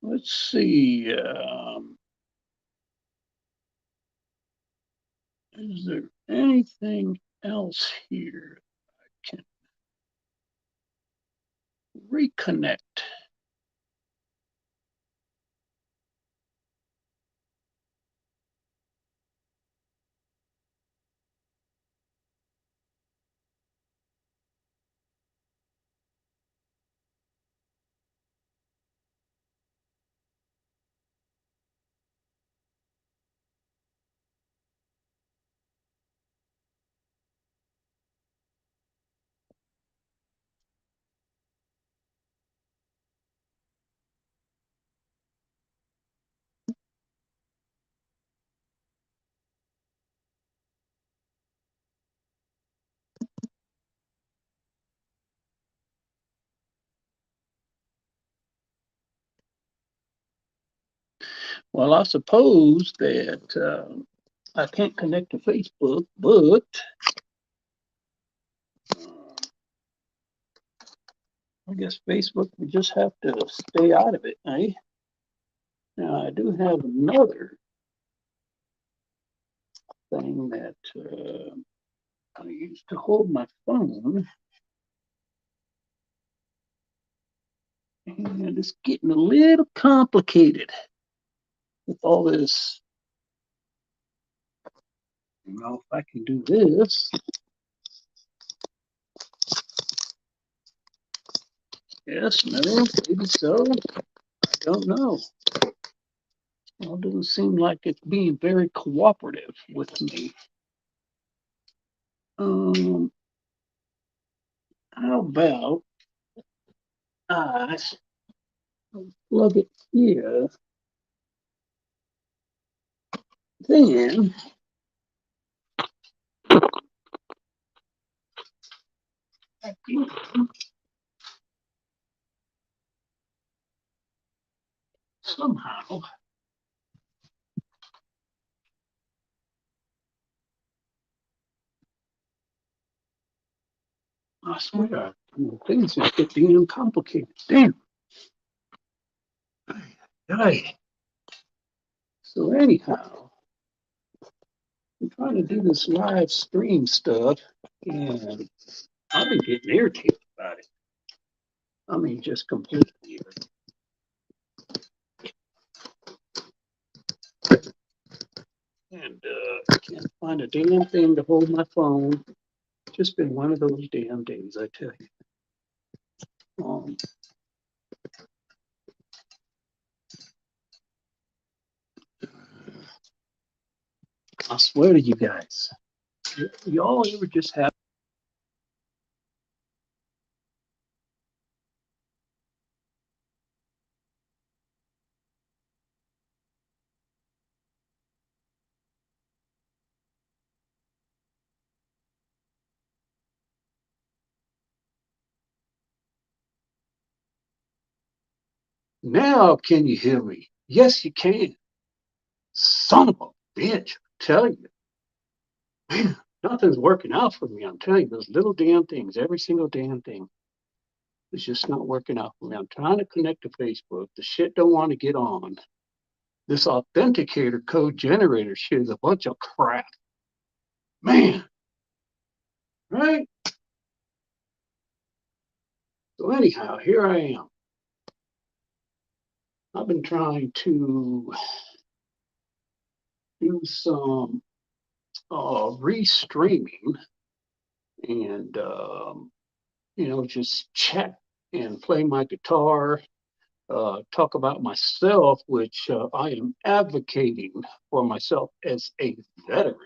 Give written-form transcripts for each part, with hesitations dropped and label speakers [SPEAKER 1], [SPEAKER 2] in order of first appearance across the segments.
[SPEAKER 1] Let's see. Is there anything else here I can reconnect? Well, I suppose that I can't connect to Facebook, but I guess Facebook would just have to stay out of it, eh? Now, I do have another thing that I use to hold my phone, and it's getting a little complicated with all this. You know, if I can do this, yes, no, maybe so. I don't know. Well, it doesn't seem like it's being very cooperative with me. Um, how about I plug it here, then I can somehow, I swear, things just get being complicated. Damn. Right. So anyhow, I'm trying to do this live stream stuff, and I've been getting irritated about it. I mean, just completely irritated. And I can't find a damn thing to hold my phone. Just been one of those damn days, I tell you. Um, I swear to you guys, y'all ever just have. Now can you hear me? Yes, you can. Son of a bitch, I tell you. Man, nothing's working out for me. I'm telling you, those little damn things, every single damn thing is just not working out for me. I'm trying to connect to Facebook. The shit don't want to get on. This authenticator code generator shit is a bunch of crap. Man, right? So anyhow, here I am. I've been trying to do some restreaming and just chat and play my guitar, talk about myself, which I am advocating for myself as a veteran.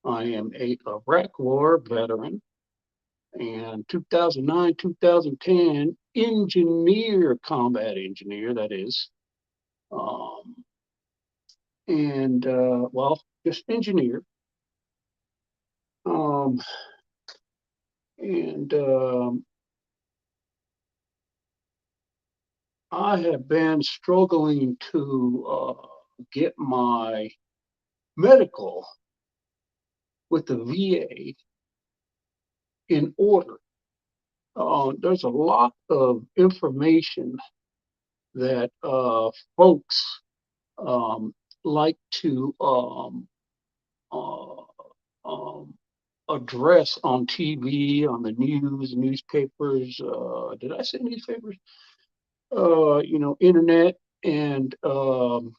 [SPEAKER 1] I am a Iraq War veteran and 2009, 2010 engineer, combat engineer, that is. Um, and well, just engineer. Um, and I have been struggling to get my medical with the VA in order. There's a lot of information that folks like to uh, um, address on TV, on the news, newspapers. Did I say newspapers? Internet, and um,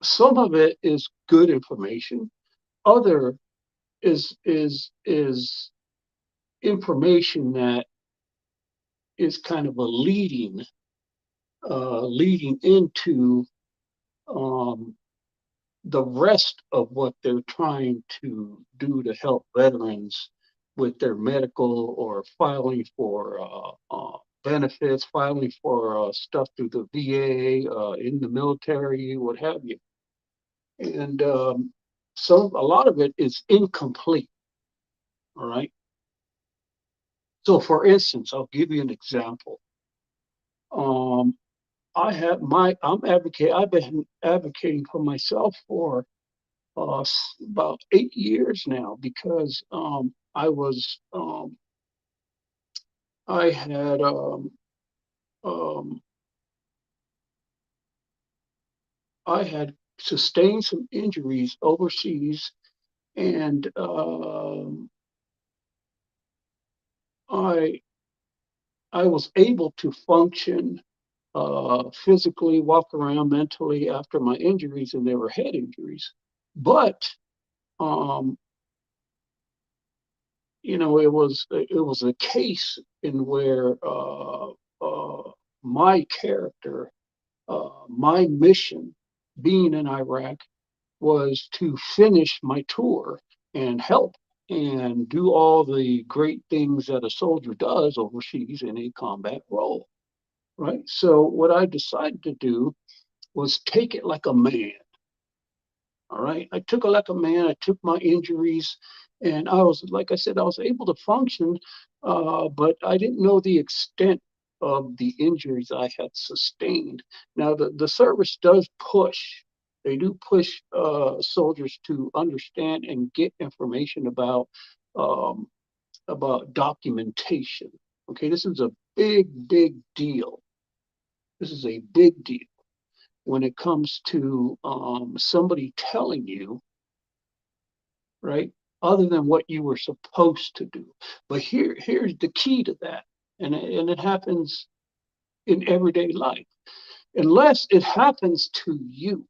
[SPEAKER 1] some of it is good information. Other is information that is kind of a leading into um, the rest of what they're trying to do to help veterans with their medical or filing for benefits, filing for stuff through the VA, in the military, what have you. And a lot of it is incomplete. All right. So, for instance, I'll give you an example. Um, I've been advocating for myself for about 8 years now because I had um, I had sustained some injuries overseas, and I I was able to function physically, walk around mentally after my injuries, and they were head injuries. But um, it was a case in where my character, my mission, being in Iraq, was to finish my tour and help and do all the great things that a soldier does overseas in a combat role. Right. So what I decided to do was take it like a man. All right. I took it like a man. I took my injuries, and I was, like I said, I was able to function, but I didn't know the extent of the injuries I had sustained. Now, the service does push. They do push soldiers to understand and get information um, about documentation. Okay, this is a big deal. This is a big deal when it comes to somebody telling you, right, other than what you were supposed to do. But here's the key to that, and it happens in everyday life. Unless it happens to you,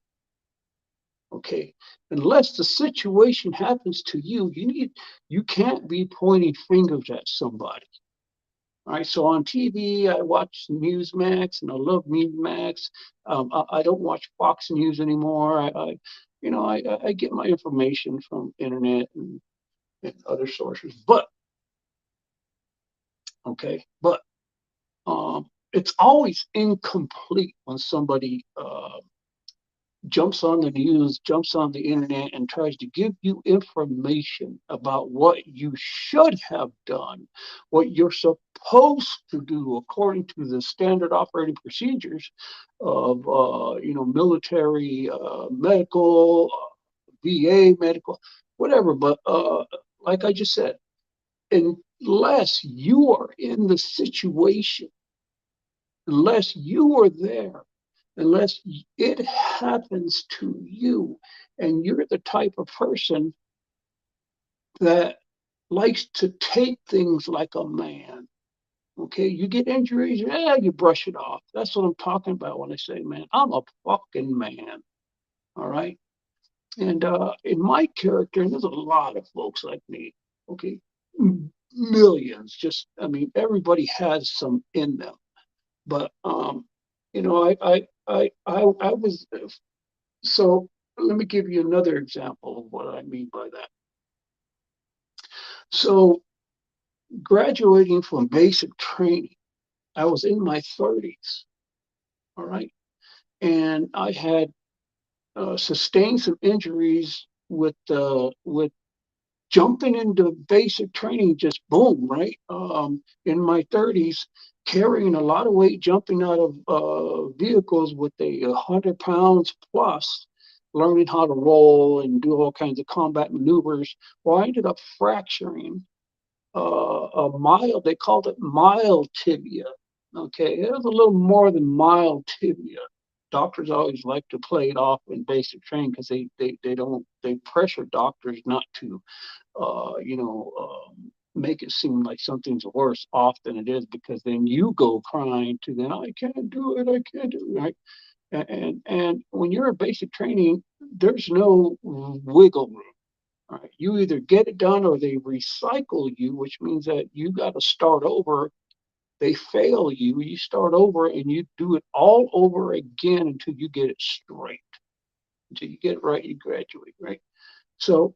[SPEAKER 1] okay, unless the situation happens to you, you can't be pointing fingers at somebody. All right, so on TV, I watch Newsmax, and I love Newsmax. I don't watch Fox News anymore. I get my information from internet and other sources. But okay, but it's always incomplete when somebody jumps on the news, jumps on the internet, and tries to give you information about what you should have done, what you're supposed to do according to the standard operating procedures of military, medical, VA medical, whatever. But like I just said, unless you are in the situation, unless you are there, unless it happens to you, and you're the type of person that likes to take things like a man. Okay, you get injuries, yeah, you brush it off. That's what I'm talking about when I say, man, I'm a fucking man. All right. And in my character, and there's a lot of folks like me, okay, millions, just, I mean, everybody has some in them. But I was so. Let me give you another example of what I mean by that. So, graduating from basic training, I was in my 30s. All right, and I had sustained some injuries with jumping into basic training, just boom, right? In my 30s, carrying a lot of weight, jumping out of vehicles with 100 pounds plus, learning how to roll and do all kinds of combat maneuvers. Well, I ended up fracturing a mild, they called it mild tibia. Okay, it was a little more than mild tibia. Doctors always like to play it off in basic training because they don't, they pressure doctors not to make it seem like something's worse off than it is, because then you go crying to them, I can't do it, I can't do it, right? And when you're in basic training, there's no wiggle room. Right? You either get it done or they recycle you, which means that you got to start over. They fail you, you start over and you do it all over again until you get it straight. Until you get it right, you graduate, right? So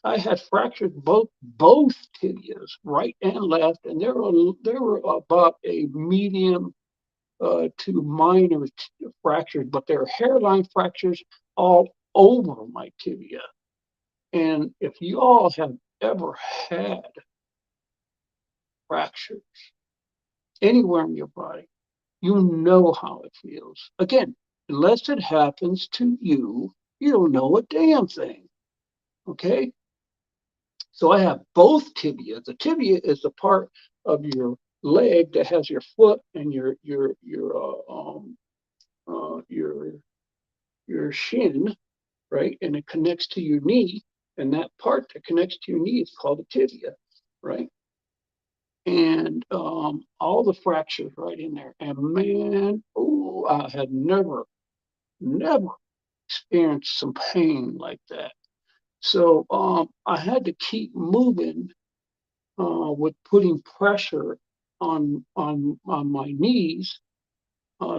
[SPEAKER 1] I had fractured both tibias, right and left, and there were about a medium to minor fractures, but they're hairline fractures all over my tibia. And if you all have ever had fractures anywhere in your body, you know how it feels. Again, unless it happens to you, you don't know a damn thing. Okay? So I have both tibias. The tibia is the part of your leg that has your foot and your shin, right? And it connects to your knee. And that part that connects to your knee is called the tibia, right? And all the fractures right in there. And man, oh, I had never experienced some pain like that. So I had to keep moving with putting pressure on my knees,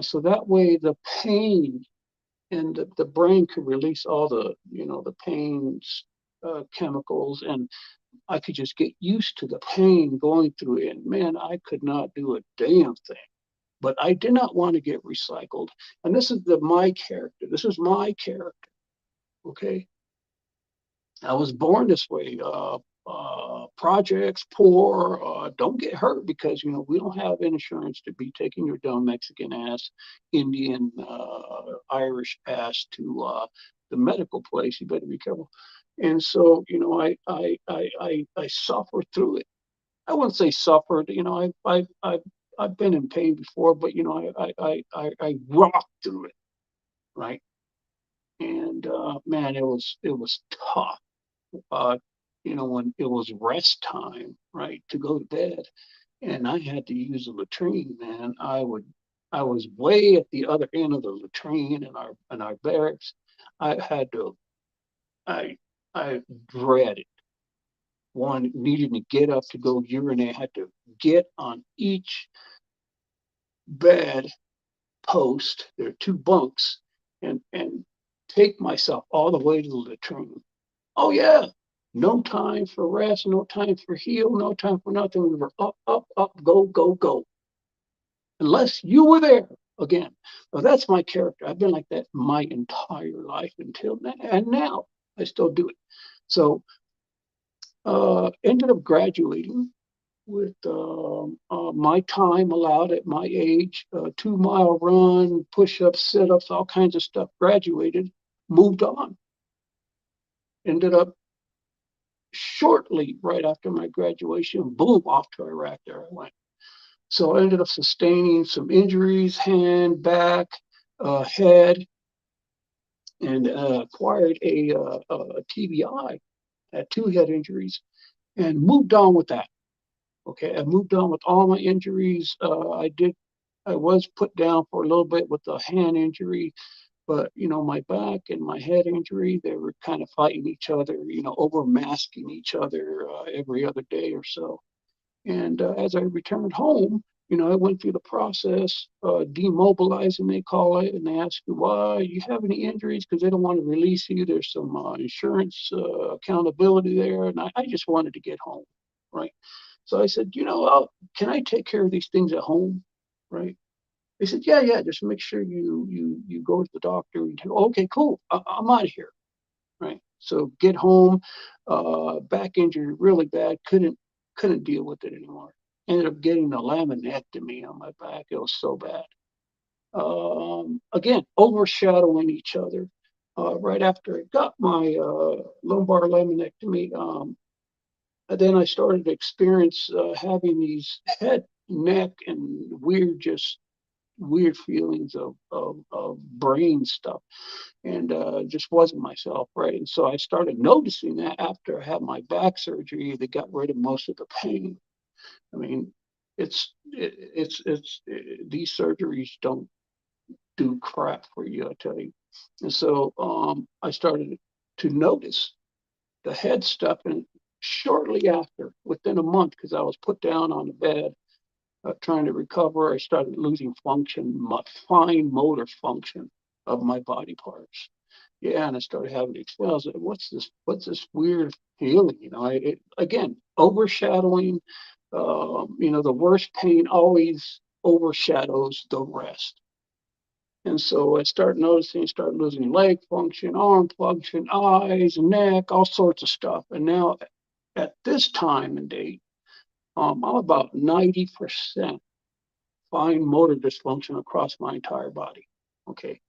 [SPEAKER 1] so that way the pain and the brain could release all the pain chemicals, and I could just get used to the pain going through it. And man, I could not do a damn thing. But I did not want to get recycled. And this is my character. This is my character. Okay. I was born this way. Projects, poor, don't get hurt, because we don't have insurance to be taking your dumb Mexican ass, Indian, Irish ass to the medical place. You better be careful. And so, I suffered through it. I wouldn't say suffered. I've been in pain before, but I rocked through it, right? And man, it was tough. uh, when it was rest time, right, to go to bed, and I had to use a latrine, man, I was way at the other end of the latrine in our barracks. I had to, I, I dreaded one needing to get up to go urinate. I had to get on each bed post. There are two bunks, and take myself all the way to the latrine. Oh yeah. No time for rest, no time for heal, no time for nothing. We were up, up, up, go, go, go. Unless you were there again. Well, that's my character. I've been like that my entire life until now, and now I still do it. So ended up graduating with my time allowed at my age, 2 mile run, push-ups, sit-ups, all kinds of stuff. Graduated, moved on. Ended up shortly right after my graduation, boom, off to Iraq. There I went. So I ended up sustaining some injuries, hand, back, head, and acquired a TBI, had two head injuries, and moved on with that. Okay, I moved on with all my injuries. I was put down for a little bit with the hand injury, but my back and my head injury, they were kind of fighting each other, over masking each other every other day or so. And as I returned home, I went through the process, demobilizing, they call it, and they ask you, why, you have any injuries? Because they don't want to release you. There's some insurance accountability there. And I just wanted to get home, right? So I said, can I take care of these things at home, right? They said, yeah, yeah, just make sure you go to the doctor. Okay, cool. I'm out of here, right? So get home, back injury really bad, couldn't deal with it anymore. Ended up getting a laminectomy on my back. It was so bad. Again, overshadowing each other. Right after I got my lumbar laminectomy, then I started to experience having these head, neck, and just weird feelings of brain stuff, and just wasn't myself, right? And so I started noticing that after I had my back surgery, they got rid of most of the pain. I mean, these surgeries don't do crap for you, I tell you. And so I started to notice the head stuff, and shortly after, within a month, because I was put down on the bed trying to recover, I started losing function, my fine motor function of my body parts. Yeah, and I started having to explain. I was like, "What's this? What's this weird feeling?" Again, overshadowing. The worst pain always overshadows the rest. And so I started noticing, started losing leg function, arm function, eyes, neck, all sorts of stuff. And now at this time and date, I'm about 90% fine motor dysfunction across my entire body. Okay.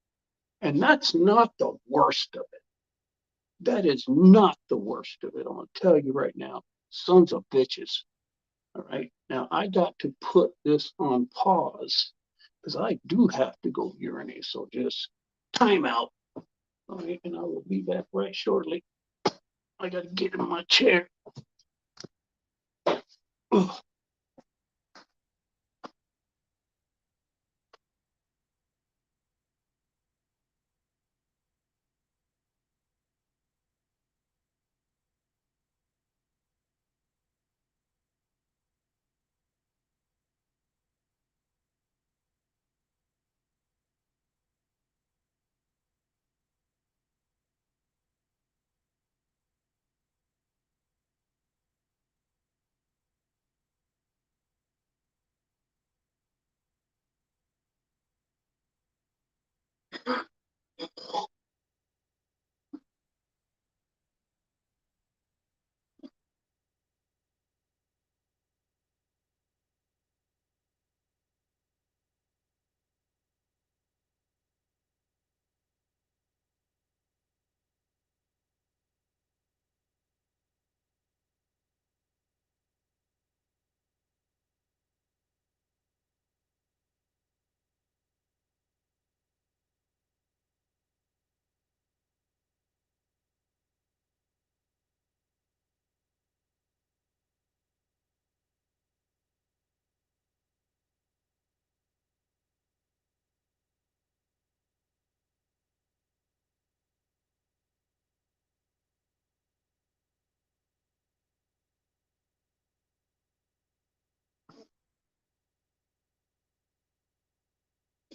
[SPEAKER 1] And that's not the worst of it. That is not the worst of it. I'm going to tell you right now, sons of bitches. All right. Now I got to put this on pause because I do have to go urinate. So just time out. All right. And I will be back right shortly. I got to get in my chair. Ugh.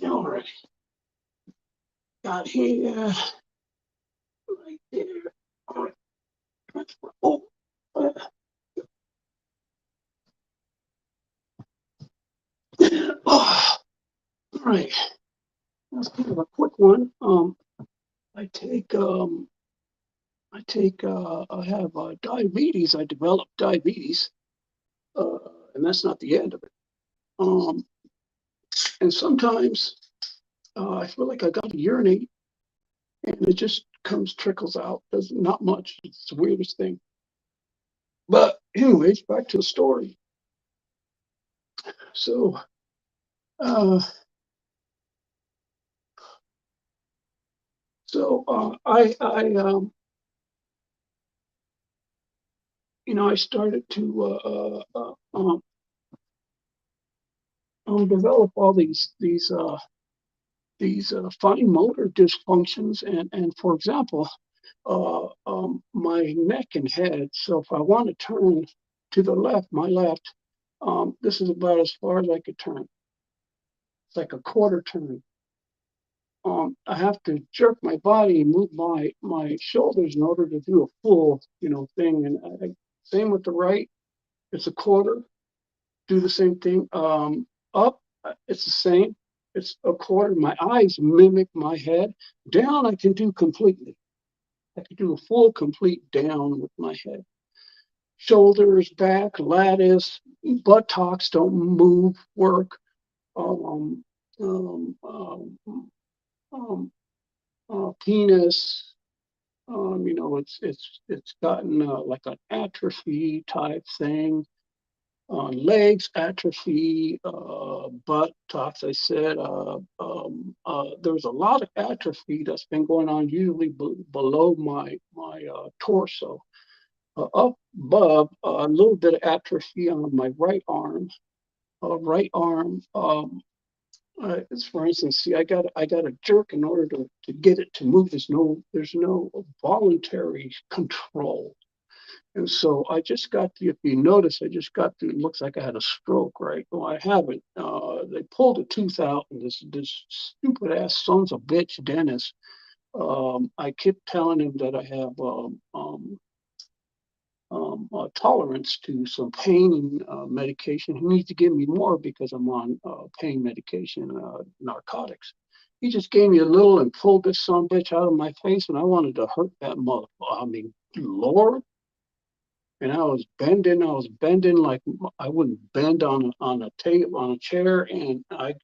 [SPEAKER 1] All right. Got here. Right there. All right. Oh. Oh. All right. That's kind of a quick one. I take I have diabetes. I developed diabetes, uh, and that's not the end of it. Um, and sometimes I feel like I got to urinate, and it just trickles out. Does not much. It's the weirdest thing. But anyways, back to the story. So, uh, I started to develop all these fine motor dysfunctions, and for example, my neck and head. So if I want to turn to the left, my left, this is about as far as I could turn. It's like a quarter turn. I have to jerk my body and move my shoulders in order to do a full, thing. And same with the right. It's a quarter. Do the same thing. Up, it's the same. It's a quarter. My eyes mimic my head. Down, I can do completely. I can do a full, complete down with my head. Shoulders, back, lattice, buttocks don't move, work. Um, um, um, penis, It's gotten like an atrophy type thing. Legs atrophy, buttocks. I said there's a lot of atrophy that's been going on, usually below my torso. Up above, a little bit of atrophy on my right arm. It's, for instance, see, I got to jerk in order to get it to move. There's no voluntary control. And so I just got if you notice, I just got it looks like I had a stroke, right? Well, I haven't. They pulled a tooth out, and this stupid ass sons of bitch dentist. I kept telling him that I have tolerance to some pain medication. He needs to give me more because I'm on pain medication, narcotics. He just gave me a little and pulled this son of a bitch out of my face, and I wanted to hurt that motherfucker. I mean, Lord. And I was bending like I wouldn't bend on a table on a chair, and I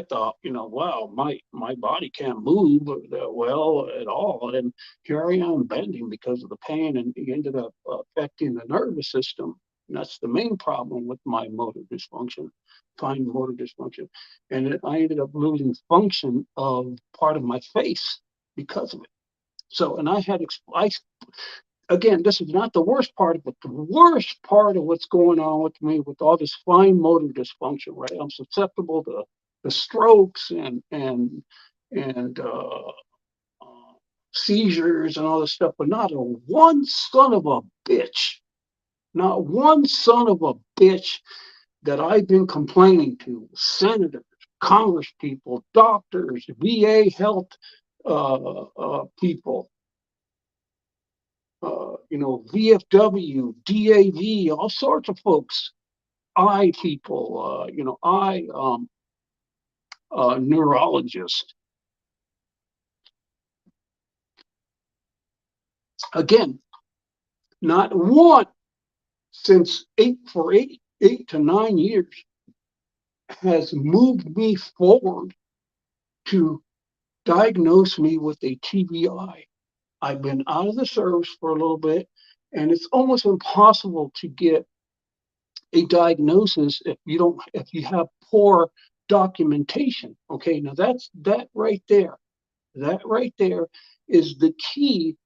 [SPEAKER 1] thought, wow, my body can't move well at all, and here I am bending because of the pain, and it ended up affecting the nervous system. And that's the main problem with my motor dysfunction, fine motor dysfunction, and I ended up losing function of part of my face because of it. So, and I again, this is not the worst part of it. The worst part of what's going on with me with all this fine motor dysfunction, right? I'm susceptible to the strokes and seizures and all this stuff, but not a one son of a bitch, not one son of a bitch that I've been complaining to, senators, Congress people, doctors, VA health people, VFW, DAV, all sorts of folks, eye people, eye neurologist. Again, not one since 8 to 9 years has moved me forward to diagnose me with a TBI. I've been out of the service for a little bit, and it's almost impossible to get a diagnosis if you have poor documentation. Okay, now that right there. That right there is the key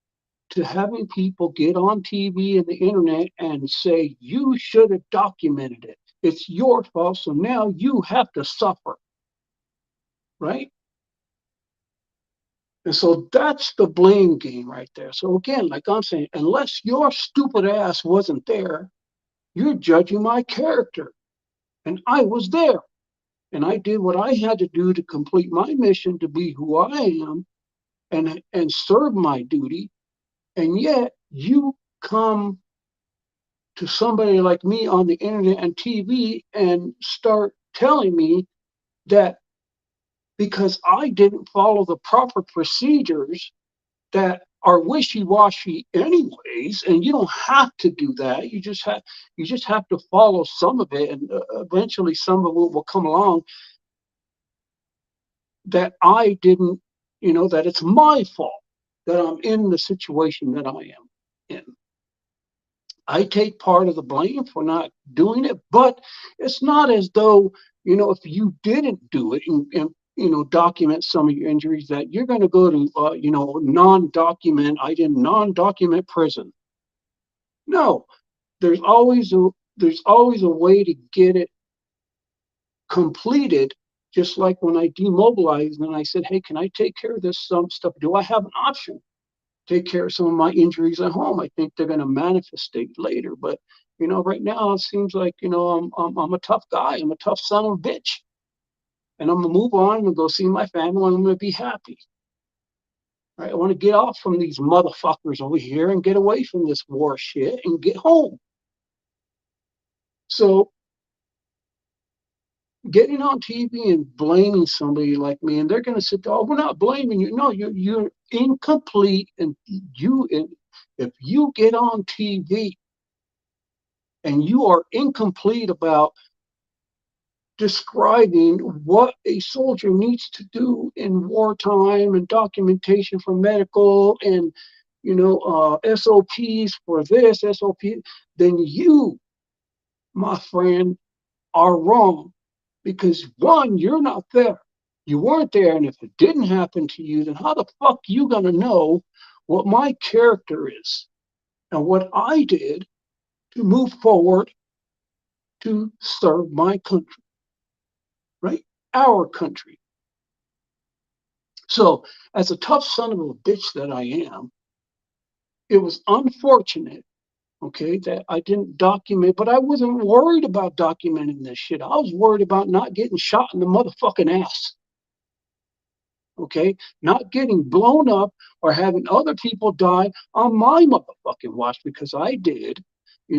[SPEAKER 1] to having people get on TV and the internet and say, you should have documented it. It's your fault, so now you have to suffer, right? And so that's the blame game right there. So again, like I'm saying, unless your stupid ass wasn't there, you're judging my character. And I was there. And I did what I had to do to complete my mission to be who I am and serve my duty. And yet you come to somebody like me on the internet and TV and start telling me that because I didn't follow the proper procedures that are wishy-washy anyways, and you don't have to do that. You just have to follow some of it, and eventually some of it will come along. That I didn't, that it's my fault that I'm in the situation that I am in. I take part of the blame for not doing it, but it's not as though, if you didn't do it and document some of your injuries, that you're going to go to, non-document prison. No, there's always a way to get it completed. Just like when I demobilized and I said, hey, can I take care of this some stuff? Do I have an option? Take care of some of my injuries at home. I think they're going to manifestate later. But right now it seems like I'm a tough guy. I'm a tough son of a bitch, and I'm gonna move on and go see my family, and I'm gonna be happy. Right? I want to get off from these motherfuckers over here and get away from this war shit and get home. So getting on TV and blaming somebody like me, and they're going to say, "Oh, we're not blaming you." No, you're incomplete, and if you get on TV and you are incomplete about describing what a soldier needs to do in wartime and documentation for medical and SOPs for this, SOP, then you, my friend, are wrong. Because one, you're not there. You weren't there, and if it didn't happen to you, then how the fuck you gonna know what my character is and what I did to move forward to serve my country, right? Our country. So, as a tough son of a bitch that I am, it was unfortunate, okay, that I didn't document, but I wasn't worried about documenting this shit. I was worried about not getting shot in the motherfucking ass. Okay, not getting blown up or having other people die on my motherfucking watch, because I did. I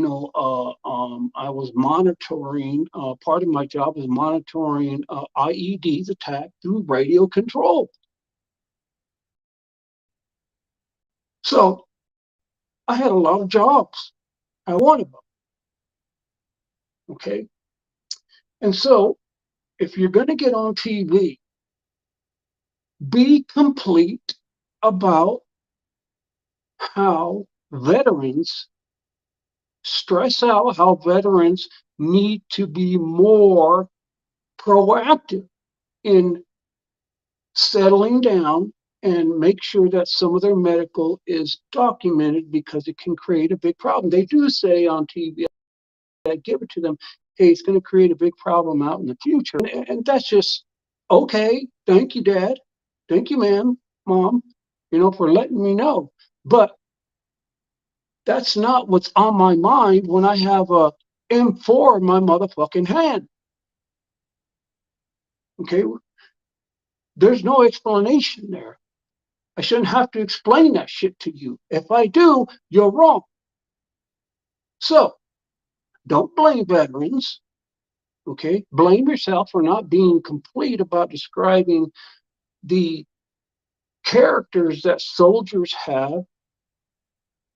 [SPEAKER 1] was monitoring. Part of my job was monitoring IEDs attack through radio control. So I had a lot of jobs. I wanted them. Okay, and so if you're going to get on TV, be complete about how veterans stress out, how veterans need to be more proactive in settling down and make sure that some of their medical is documented, because it can create a big problem. They do say on TV, I give it to them, hey, it's going to create a big problem out in the future. And that's just, okay, thank you, Dad. Thank you, ma'am, Mom, for letting me know. But that's not what's on my mind when I have a M4 in my motherfucking hand. Okay, there's no explanation there. I shouldn't have to explain that shit to you. If I do, you're wrong. So don't blame veterans. Okay, blame yourself for not being complete about describing the characters that soldiers have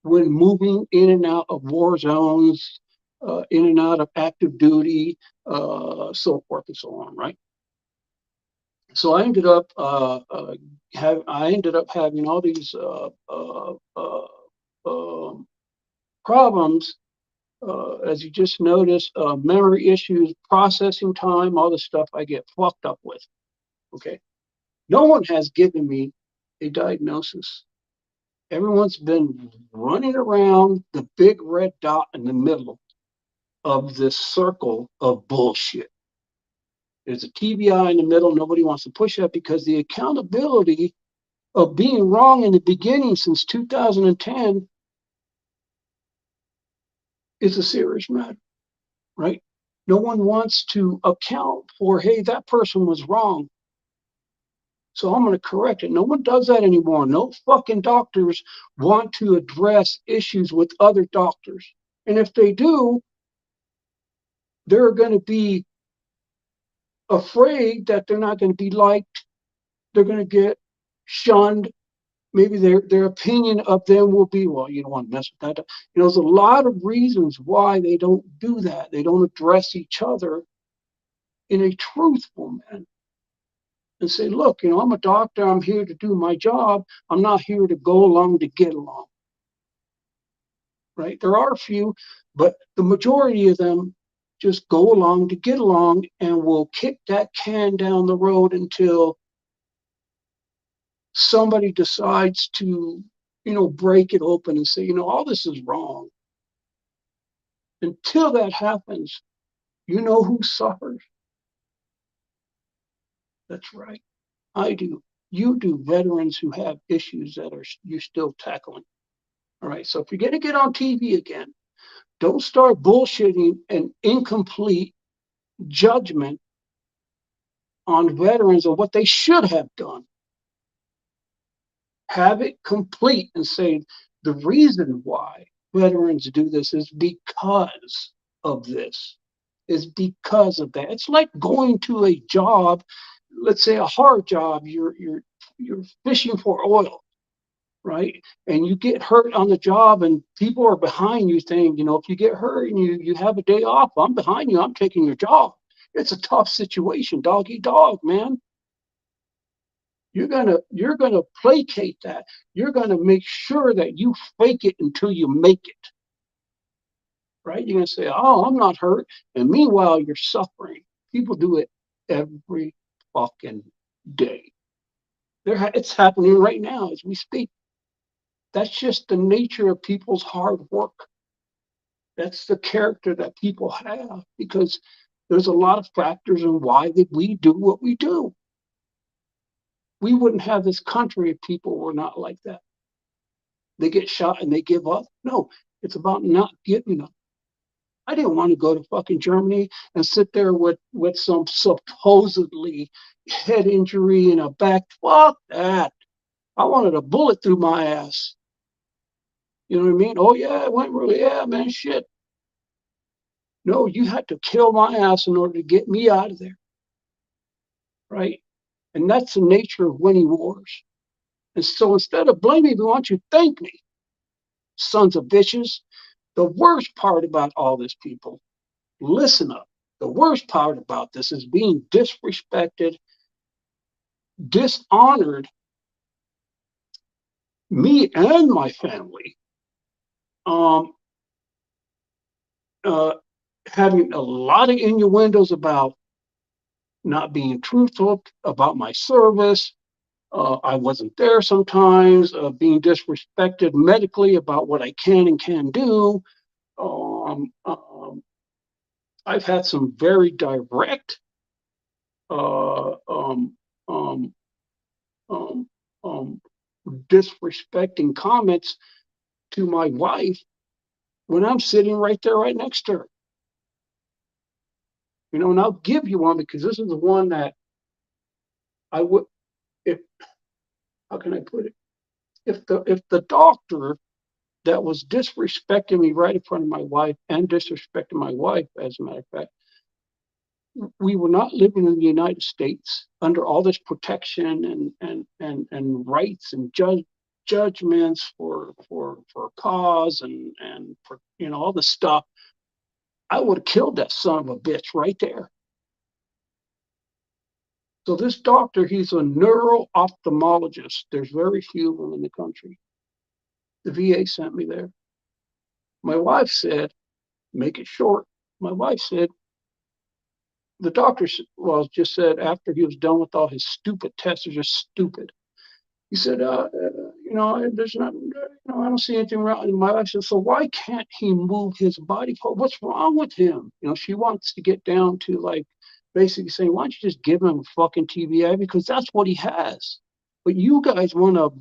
[SPEAKER 1] when moving in and out of war zones, in and out of active duty, so forth and so on, right? So I ended up having all these um, problems, as you just noticed, memory issues, processing time, all the stuff I get fucked up with. Okay, no one has given me a diagnosis. Everyone's been running around the big red dot in the middle of this circle of bullshit. There's a TBI in the middle. Nobody wants to push that, because the accountability of being wrong in the beginning since 2010 is a serious matter, right? No one wants to account for, hey, that person was wrong, so I'm going to correct it. No one does that anymore. No fucking doctors want to address issues with other doctors. And if they do, they're going to be afraid that they're not going to be liked. They're going to get shunned. Maybe their opinion of them will be, well, you don't want to mess with that. There's a lot of reasons why they don't do that. They don't address each other in a truthful manner and say, look, I'm a doctor. I'm here to do my job. I'm not here to go along to get along. Right? There are a few, but the majority of them just go along to get along, and will kick that can down the road until somebody decides to, break it open and say, all this is wrong. Until that happens, you know who suffers? That's right. I do. You do. Veterans who have issues that you're still tackling. All right. So if you're going to get on TV again, don't start bullshitting an incomplete judgment on veterans of what they should have done. Have it complete and say the reason why veterans do this is because of this, is because of that. It's like going to a job, let's say a hard job, you're fishing for oil, right? And you get hurt on the job, and people are behind you saying, if you get hurt and you have a day off, I'm behind you, I'm taking your job. It's a tough situation, dog eat dog, man. you're gonna placate that. You're gonna make sure that you fake it until you make it. Right? You're gonna say, "Oh, I'm not hurt," and meanwhile you're suffering. People do it every fucking day. It's happening right now as we speak. That's just the nature of people's hard work. That's the character that people have because there's a lot of factors in why that we do what we do. We wouldn't have this country if people were not like that. They get shot and they give up. No, it's about not giving up. I didn't want to go to fucking Germany and sit there with some supposedly head injury and a back. Fuck that. I wanted a bullet through my ass. You know what I mean? Oh yeah, it went really, yeah, man, shit. No, you had to kill my ass in order to get me out of there. Right? And that's the nature of winning wars. And so instead of blaming me, why don't you thank me? Sons of bitches. The worst part about all this, people, listen up. The worst part about this is being disrespected, dishonored, me and my family, um, uh, having a lot of innuendos about not being truthful about my service. I wasn't there sometimes, being disrespected medically about what I can and can do. Um, um, I've had some very direct uh, um, um, um, um, disrespecting comments to my wife when I'm sitting right there, right next to her. You know, and I'll give you one because this is the one that I would, if, how can I put it? If the doctor that was disrespecting me right in front of my wife and disrespecting my wife, as a matter of fact, we were not living in the United States under all this protection and rights and judgments for cause and for all this stuff. I would have killed that son of a bitch right there. So this doctor, he's a neuro ophthalmologist. There's very few of them in the country. The VA sent me there. My wife said, make it short. My wife said, the doctor, well, just said after he was done with all his stupid tests, they're just stupid. He said, there's not, I don't see anything wrong. And my wife said, so why can't he move his body part? What's wrong with him? She wants to get down to like basically saying, why don't you just give him a fucking TBI? Because that's what he has. But you guys want to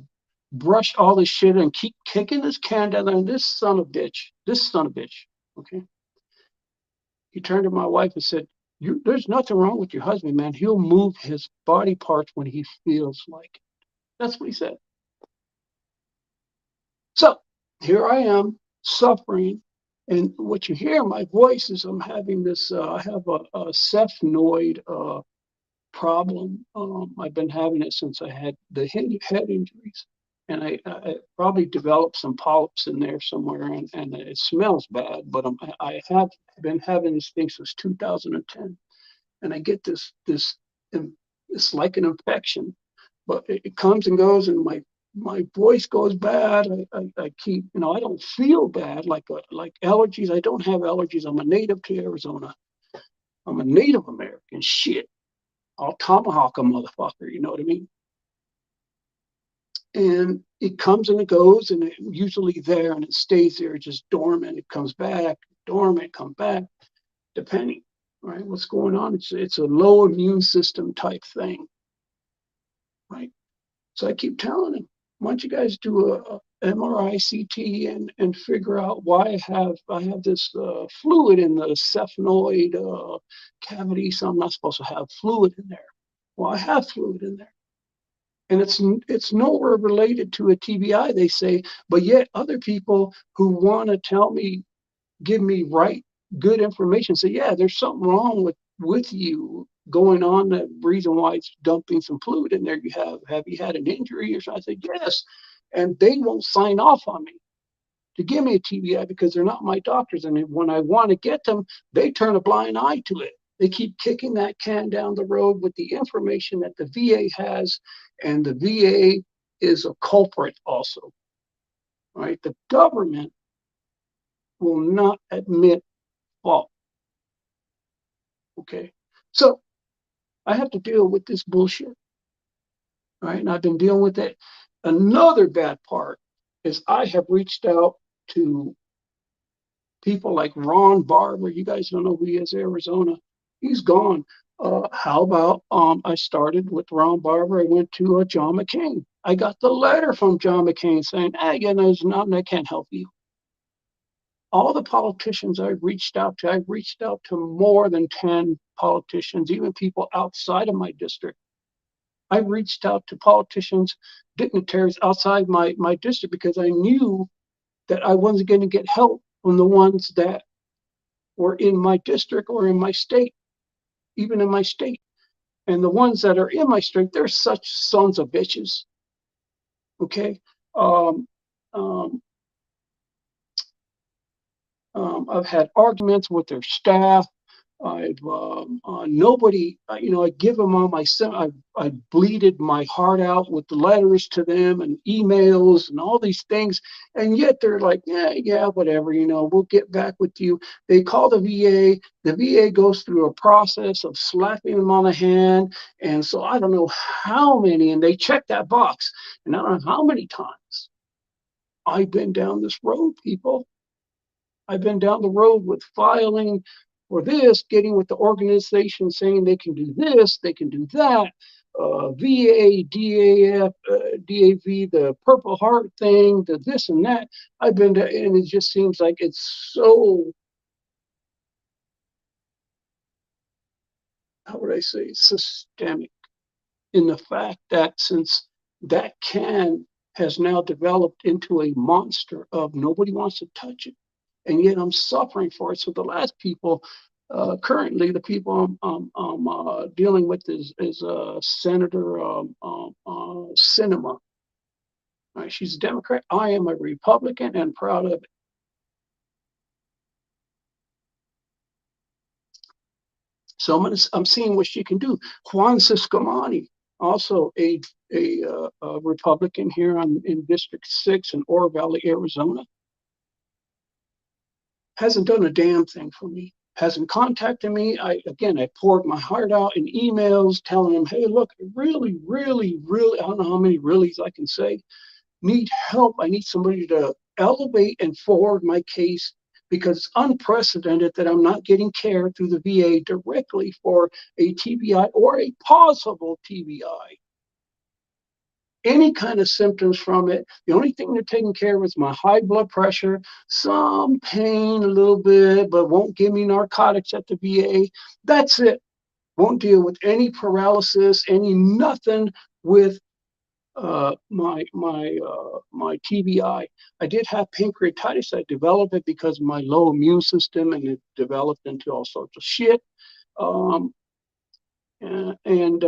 [SPEAKER 1] brush all this shit and keep kicking this can down there. And this son of a bitch, okay? He turned to my wife and said, there's nothing wrong with your husband, man. He'll move his body parts when he feels like it. That's what he said. So here I am suffering. And what you hear in my voice is I'm having this, I have a cephnoid problem. I've been having it since I had the head injuries. And I probably developed some polyps in there somewhere, and it smells bad, but I have been having this thing since 2010. And I get this, it's like an infection, but it comes and goes, and my voice goes bad. I keep, I don't feel bad like allergies. I don't have allergies. I'm a native to Arizona. I'm a Native American. Shit, I'll tomahawk a motherfucker. You know what I mean? And it comes and it goes, and it's usually there, and it stays there, just dormant. It comes back, dormant, come back, depending, right? What's going on? It's a low immune system type thing, right? So I keep telling him, why don't you guys do a MRI, CT, and figure out why I have this fluid in the cephnoid cavity, so I'm not supposed to have fluid in there. Well, I have fluid in there. And it's nowhere related to a TBI, they say, but yet other people who want to give me good information, say, yeah, there's something wrong with you going on. The reason why it's dumping some fluid in there, have you had an injury or something? I said, yes. And they won't sign off on me to give me a TBI because they're not my doctors. And when I want to get them, they turn a blind eye to it. They keep kicking that can down the road with the information that the VA has, and the VA is a culprit also, right? The government will not admit fault, okay? So I have to deal with this bullshit, right? And I've been dealing with it. Another bad part is I have reached out to people like Ron Barber. You guys don't know who he is, Arizona. He's gone. How about I started with Ron Barber. I went to John McCain. I got the letter from John McCain saying, hey, you know, there's nothing, I can't help you. All the politicians I've reached out to more than 10 politicians, even people outside of my district. I reached out to politicians, dignitaries outside my district because I knew that I wasn't going to get help from the ones that were in my district or in my state, even in my state. And the ones that are in my state, they're such sons of bitches. Okay. Um, um, I've had arguments with their staff. I've nobody, you know, I give them all my, I bleeded my heart out with the letters to them and emails and all these things, and yet they're like, yeah, whatever, you know, we'll get back with you. They call the VA. The VA goes through a process of slapping them on the hand, and so I don't know how many, and they check that box, and I don't know how many times I've been down this road, people. I've been down the road with filing for this, getting with the organization saying they can do this, they can do that. VA, DAF, DAV, the Purple Heart thing, the this and that. I've been to, and it just seems like it's so, how would I say, systemic in the fact that since that can has now developed into a monster of nobody wants to touch it, and yet I'm suffering for it. So the last people, currently the people I'm dealing with is Senator Sinema. Right? She's a Democrat. I am a Republican and proud of it. So I'm seeing what she can do. Juan Ciscomani, also a Republican here in District 6 in Oro Valley, Arizona, hasn't done a damn thing for me. Hasn't contacted me. I poured my heart out in emails telling him, hey, look, I really, really, really, I don't know how many reallys I can say, need help. I need somebody to elevate and forward my case because it's unprecedented that I'm not getting care through the VA directly for a TBI or a possible TBI. Any kind of symptoms from it. The only thing they're taking care of is my high blood pressure, some pain a little bit, but won't give me narcotics at the VA. That's it. Won't deal with any paralysis, any nothing with my TBI. I did have pancreatitis. I developed it because of my low immune system, and it developed into all sorts of shit. Um, and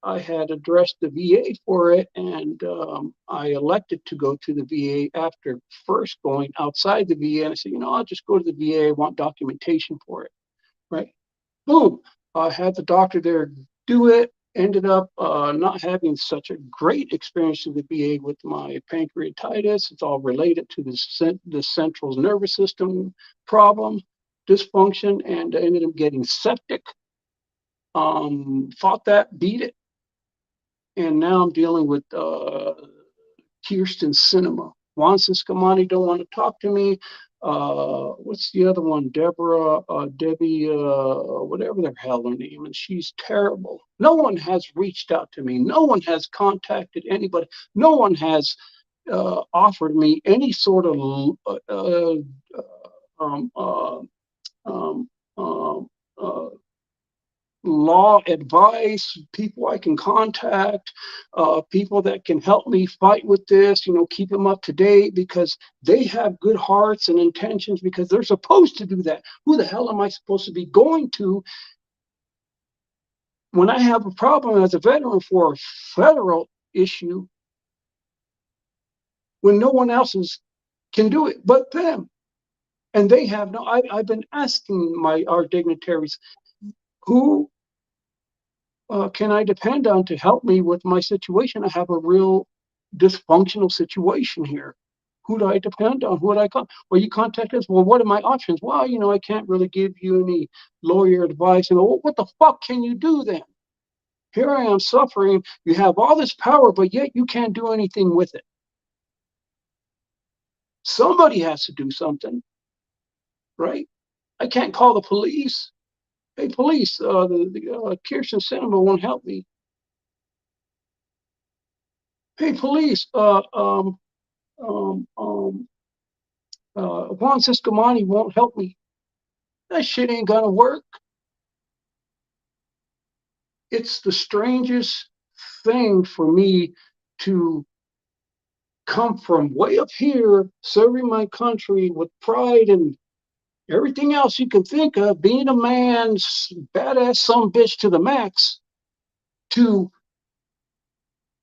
[SPEAKER 1] I had addressed the VA for it, and I elected to go to the VA after first going outside the VA. And I said, you know, I'll just go to the VA. I want documentation for it, right? Boom. I had the doctor there do it. Ended up not having such a great experience in the VA with my pancreatitis. It's all related to the central nervous system problem, dysfunction, and I ended up getting septic. Fought that, beat it, and now I'm dealing with Kirsten Cinema. Juan Ciscomani don't want to talk to me. What's the other one? Deborah, Debbie, whatever the hell her name is. She's terrible. No one has reached out to me. No one has contacted anybody. No one has offered me any sort of um, uh, um, uh, law advice, people I can contact, people that can help me fight with this, you know, keep them up to date because they have good hearts and intentions because they're supposed to do that. Who the hell am I supposed to be going to when I have a problem as a veteran for a federal issue when no one else can do it but them? And they have no, I've been asking our dignitaries, Who can I depend on to help me with my situation? I have a real dysfunctional situation here. Who do I depend on? Who would I call? Well, you contact us. Well, what are my options? Well, I can't really give you any lawyer advice. And well, what the fuck can you do then? Here I am suffering. You have all this power, but yet you can't do anything with it. Somebody has to do something, right? I can't call the police. Hey, police, the Kirsten Cinema won't help me. Hey, police, um, um, Juan Ciscomani won't help me. That shit ain't gonna work. It's the strangest thing for me to come from way up here, serving my country with pride and everything else you can think of, being a man, badass some bitch to the max, to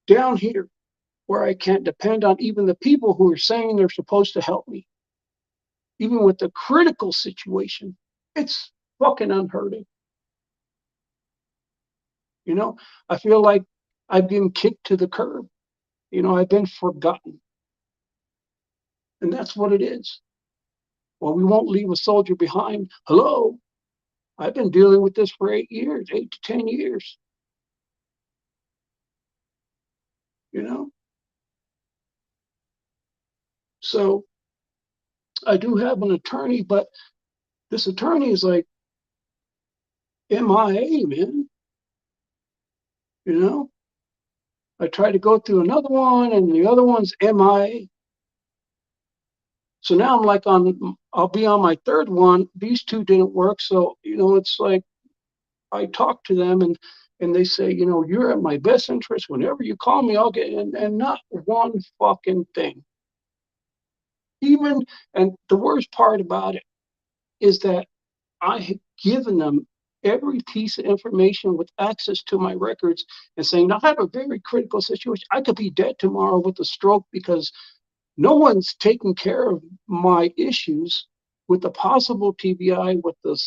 [SPEAKER 1] down here where I can't depend on even the people who are saying they're supposed to help me, even with the critical situation. It's fucking unheard of. I feel like I've been kicked to the curb. I've been forgotten. And that's what it is. Well, we won't leave a soldier behind. Hello? I've been dealing with this for 8 years, 8 to 10 years. You know? So I do have an attorney, but this attorney is like MIA, man. I tried to go through another one, and the other one's MIA. So now I'm like I'll be on my third one. These two didn't work. So, it's like I talk to them and they say, you're at my best interest. Whenever you call me, I'll get in. And not one fucking thing. And the worst part about it is that I had given them every piece of information with access to my records and saying, I have a very critical situation. I could be dead tomorrow with a stroke because no one's taking care of my issues with the possible TBI, with the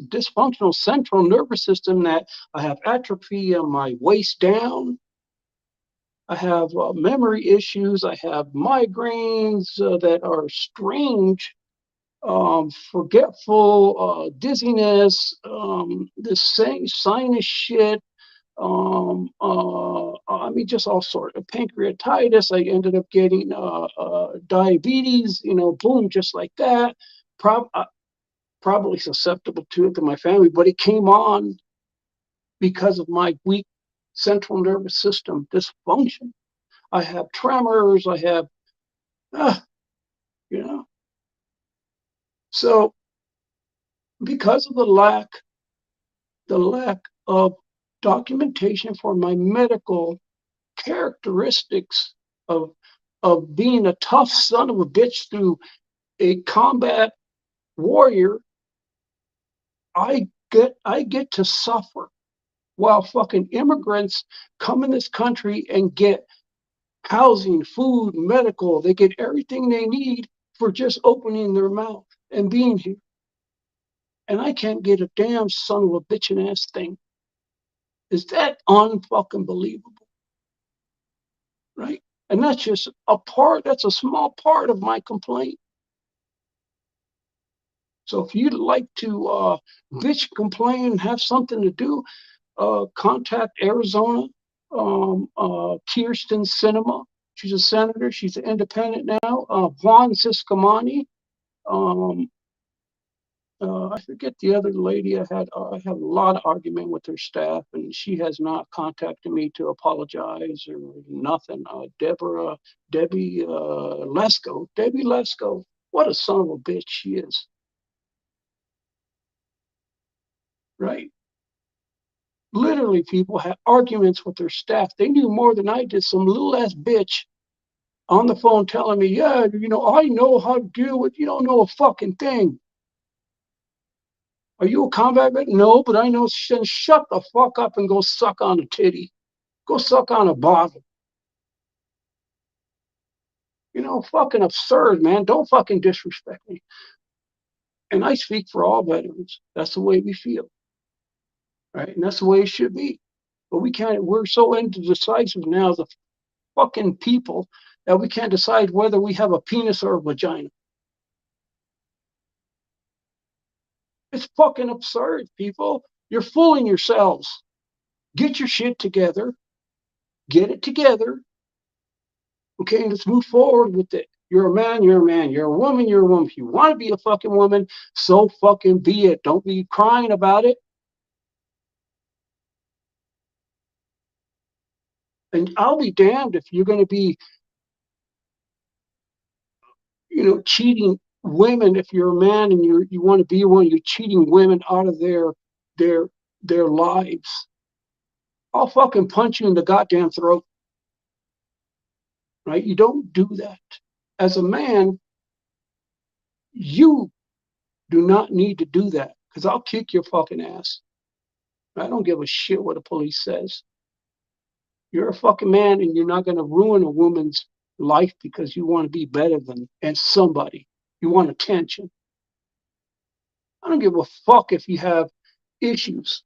[SPEAKER 1] dysfunctional central nervous system, that I have atrophy on my waist down. I have memory issues. I have migraines that are strange, forgetful, dizziness, this sinus shit. I mean, just all sort of pancreatitis. I ended up getting diabetes, boom, just like that. Probably susceptible to it to my family, but it came on because of my weak central nervous system dysfunction. I have tremors. I have, you know. So because of the lack of documentation for my medical characteristics of being a tough son of a bitch through a combat warrior, I get to suffer while fucking immigrants come in this country and get housing, food, medical. They get everything they need for just opening their mouth and being here. And I can't get a damn son of a bitchin' ass thing. Is that unfucking believable? Right? And that's just that's a small part of my complaint. So if you'd like to bitch, complain, have something to do, contact Arizona, Kirsten Cinema. She's a senator. She's an independent now. Juan Ciscomani. I forget the other lady I had. I have a lot of argument with her staff, and she has not contacted me to apologize or nothing. Debbie Lesko. Debbie Lesko. What a son of a bitch she is. Right? Literally, people had arguments with their staff. They knew more than I did. Some little ass bitch on the phone telling me, yeah, I know how to deal with, you don't know a fucking thing. Are you a combat vet? No, but I know. Shut the fuck up and go suck on a titty. Go suck on a bottle. Fucking absurd, man. Don't fucking disrespect me. And I speak for all veterans. That's the way we feel. right? And that's the way it should be. But we can't. We're so indecisive now as a fucking people that we can't decide whether we have a penis or a vagina. It's fucking absurd, people. You're fooling yourselves. Get your shit together. Get it together. Okay, and let's move forward with it. You're a man, you're a man. You're a woman, you're a woman. If you want to be a fucking woman, so fucking be it. Don't be crying about it. And I'll be damned if you're going to be, cheating women. If you're a man and you want to be one, you're cheating women out of their their lives. I'll fucking punch you in the goddamn throat. Right? You don't do that. As a man, you do not need to do that because I'll kick your fucking ass. I don't give a shit what the police says. You're a fucking man and you're not going to ruin a woman's life because you want to be better than and somebody. You want attention. I don't give a fuck if you have issues.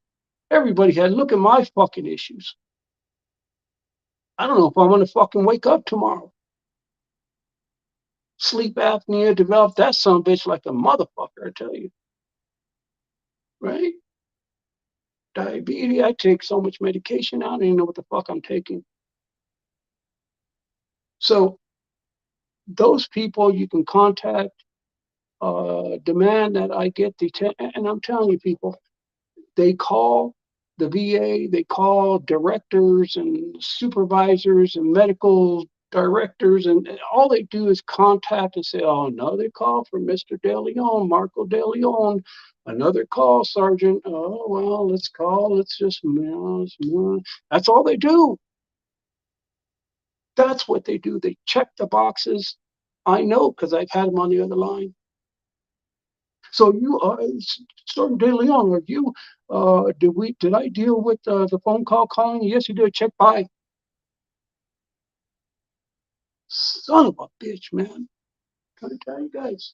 [SPEAKER 1] Everybody has. Look at my fucking issues. I don't know if I'm going to fucking wake up tomorrow. Sleep apnea developed that son of a bitch like a motherfucker, I tell you. Right? Diabetes, I take so much medication, I don't even know what the fuck I'm taking. So those people you can contact, demand that I get and I'm telling you, people, they call the VA, they call directors and supervisors and medical directors, and all they do is contact and say, oh, another call from Mr. De Leon, Marco De Leon, another call, Sergeant. Oh, well, let's call, let's just, that's all they do. That's what they do. They check the boxes. I know because I've had them on the other line. So you, Sergeant De Leon, are you? Did I deal with the phone call calling? Yes, you did. Check by. Son of a bitch, man. Trying to tell you guys.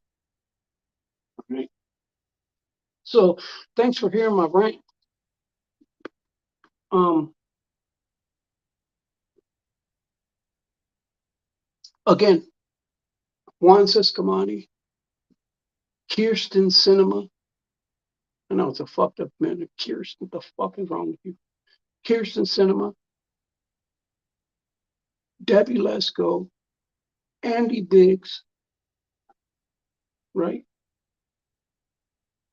[SPEAKER 1] All right. So thanks for hearing my rant. Again, Juan Ciscomani, Kirsten Cinema. I know it's a fucked up man. Kirsten, what the fuck is wrong with you? Kirsten Cinema, Debbie Lesko, Andy Biggs, right?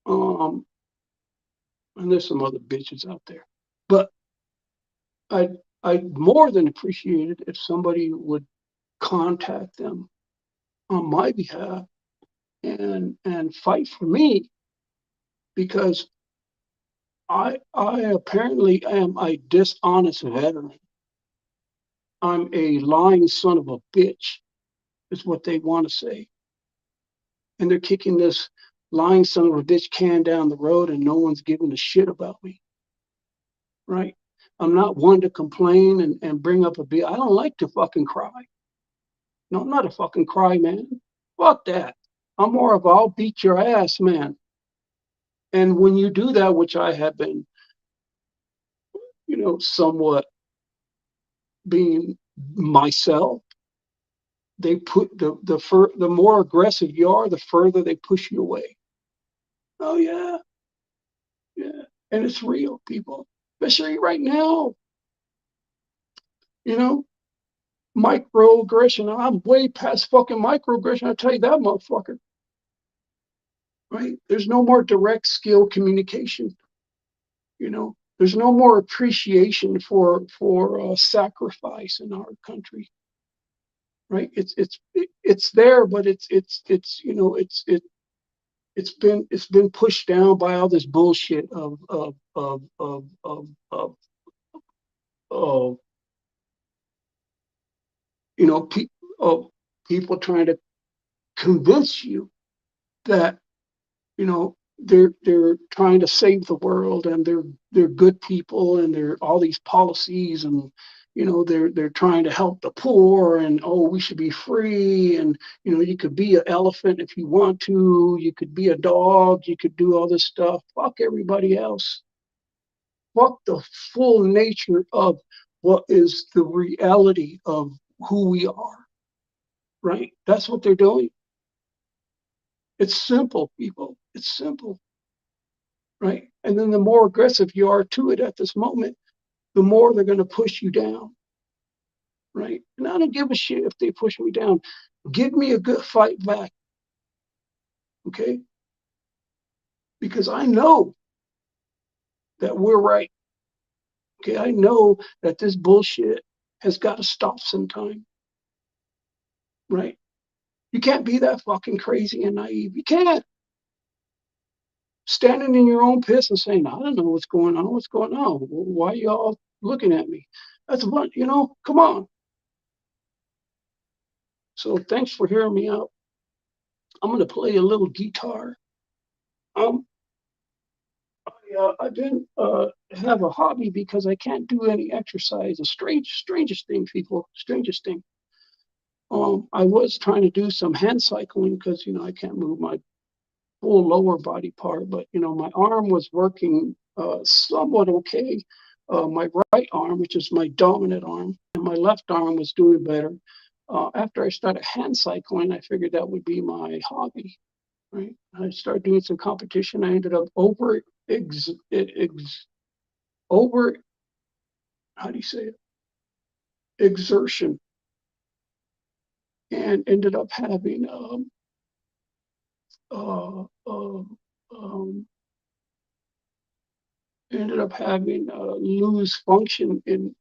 [SPEAKER 1] And there's some other bitches out there. But I'd more than appreciate it if somebody would contact them on my behalf and fight for me, because I apparently am a dishonest veteran. I'm a lying son of a bitch, is what they want to say. And they're kicking this lying son of a bitch can down the road and no one's giving a shit about me. Right? I'm not one to complain and bring up a bit. I don't like to fucking cry. No, I'm not a fucking cry man. Fuck that. I'm more of a I'll beat your ass man. And when you do that, which I have been, somewhat being myself, they put the more aggressive you are, the further they push you away. Oh yeah, yeah, and it's real, people. Especially right now, you know, microaggression. I'm way past fucking microaggression. I tell you that, motherfucker. Right? There's no more direct skill communication. There's no more appreciation for sacrifice in our country. Right? It's there, but it's been pushed down by all this bullshit of people trying to convince you that they're trying to save the world and they're good people and they're all these policies and they're trying to help the poor and we should be free and you could be an elephant if you want to, you could be a dog, you could do all this stuff. Fuck everybody else. fuck the full nature of what is the reality of who we are, right? That's what they're doing. It's simple, people. It's simple, right? And then the more aggressive you are to it at this moment, the more they're going to push you down, right? And I don't give a shit if they push me down. Give me a good fight back, okay? Because I know that we're right. Okay, I know that this bullshit has got to stop sometime, right? You can't be that fucking crazy and naive. You can't. Standing in your own piss and saying, I don't know what's going on. What's going on? Why are y'all looking at me? That's what, come on. So thanks for hearing me out. I'm going to play a little guitar. I didn't have a hobby because I can't do any exercise. The strangest thing, people, strangest thing. I was trying to do some hand cycling because, I can't move my full lower body part, but, my arm was working somewhat okay. My right arm, which is my dominant arm, and my left arm was doing better. After I started hand cycling, I figured that would be my hobby, right? I started doing some competition. I ended up over, how do you say it? Exertion, and ended up having uh, um, um, lose function in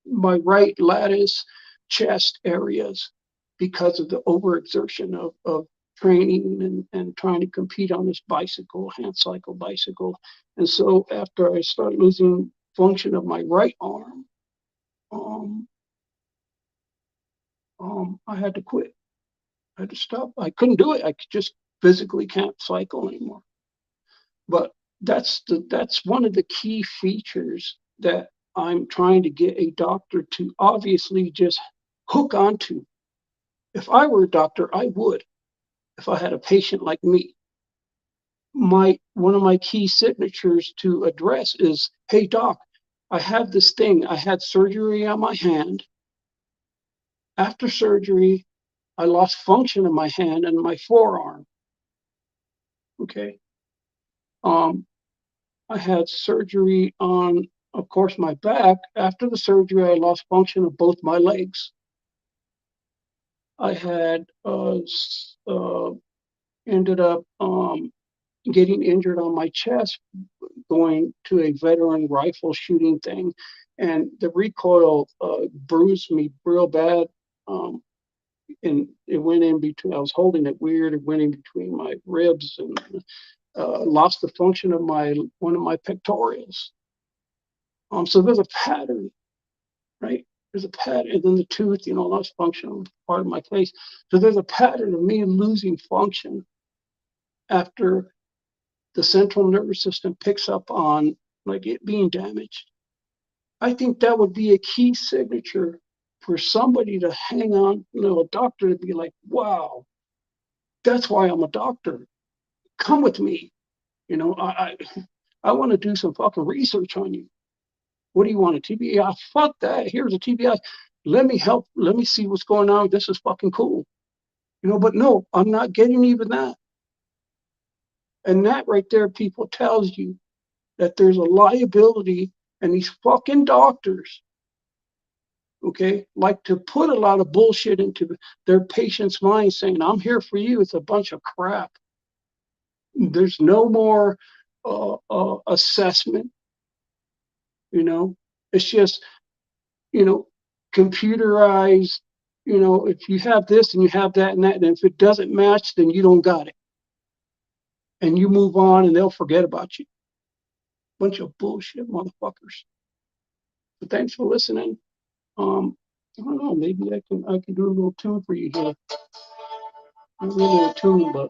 [SPEAKER 1] my right lattice chest areas because of the overexertion of training and trying to compete on this hand cycle bicycle. And so after I started losing function of my right arm, um, I had to quit. I had to stop. I couldn't do it. I just physically can't cycle anymore. But that's one of the key features that I'm trying to get a doctor to obviously just hook onto. If I were a doctor, I would. If I had a patient like me, one of my key signatures to address is, hey doc, I have this thing. I had surgery on my hand. After surgery, I lost function in my hand and my forearm. Okay. I had surgery on, of course, my back. After the surgery, I lost function of both my legs. I had ended up getting injured on my chest going to a veteran rifle shooting thing, and the recoil bruised me real bad. And it went in between. I was holding it weird. It went in between my ribs and lost the function of one of my pectorals. So there's a pattern, right? There's a pattern, and then the tooth, lost function of part of my face. So there's a pattern of me losing function after the central nervous system picks up on like it being damaged. I think that would be a key signature for somebody to hang on, a doctor to be like, wow, that's why I'm a doctor. Come with me. I want to do some fucking research on you. What do you want, a TBI? Fuck that. Here's a TBI. Let me help. Let me see what's going on. This is fucking cool. But no, I'm not getting even that. And that right there, people, tells you that there's a liability, and these fucking doctors, okay, like to put a lot of bullshit into their patient's mind saying, I'm here for you. It's a bunch of crap. There's no more assessment. It's just, computerized. If you have this and you have that and that, and if it doesn't match, then you don't got it. And you move on and they'll forget about you. Bunch of bullshit motherfuckers. But thanks for listening. I don't know, maybe I can do a little tune for you here. Not really a tune, but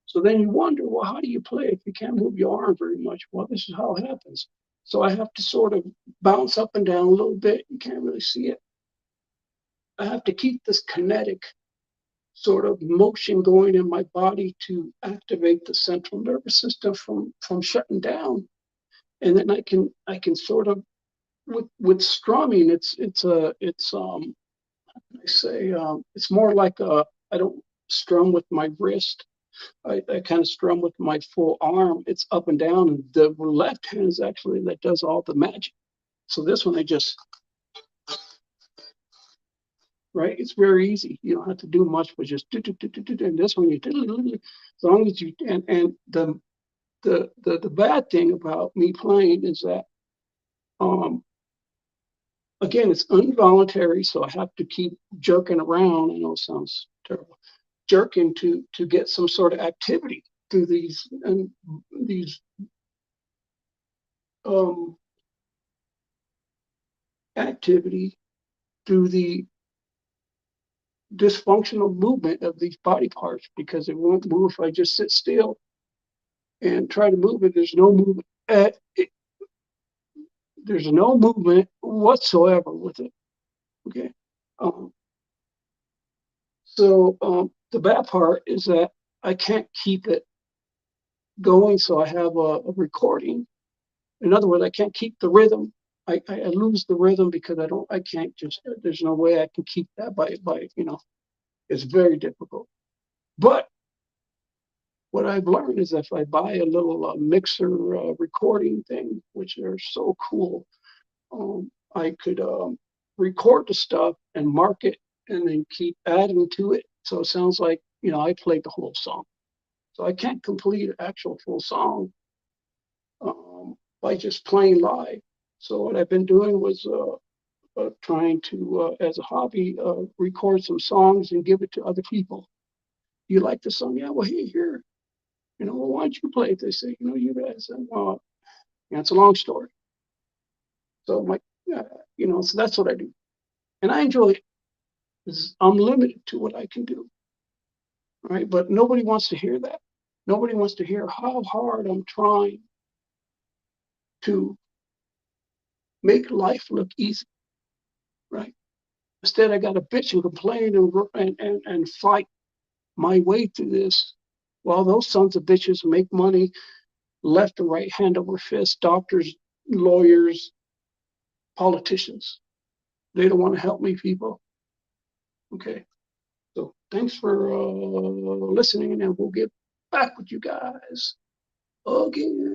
[SPEAKER 1] so So then you wonder, well, how do you play if you can't move your arm very much? Well, this is how it happens. So I have to sort of bounce up and down a little bit. You can't really see it. I have to keep this kinetic sort of motion going in my body to activate the central nervous system from shutting down. And then I can sort of with strumming, I say it's more like I don't strum with my wrist. I kind of strum with my full arm. It's up and down, and the left hand is actually that does all the magic. So this one I just right. It's very easy. You don't have to do much, but just do, do, do, do, do, and this one you do. As long as you and the bad thing about me playing is that um again it's involuntary, so I have to keep jerking around. I know it sounds terrible, jerking to get some sort of activity through these um activity through the dysfunctional movement of these body parts because it won't move if I just sit still and try to move it. There's no movement. There's no movement whatsoever with it. Okay. Um, so the bad part is that I can't keep it going. So I have a recording. In other words, I can't keep the rhythm. I lose the rhythm because I can't just, there's no way I can keep that it's very difficult. But what I've learned is if I buy a little mixer recording thing, which are so cool, I could record the stuff and mark it and then keep adding to it. So it sounds like, I played the whole song. So I can't complete an actual full song by just playing live. So what I've been doing was trying to, as a hobby, record some songs and give it to other people. You like the song? Yeah, well, here. Well, why don't you play it? They say, you guys. It's a long story. So so that's what I do, and I enjoy it. I'm limited to what I can do, right? But nobody wants to hear that. Nobody wants to hear how hard I'm trying to make life look easy, right? Instead, I got to bitch and complain and fight my way through this. While those sons of bitches make money left and right, hand over fist, doctors, lawyers, politicians. They don't want to help me, people. Okay. So thanks for listening, and we'll get back with you guys again.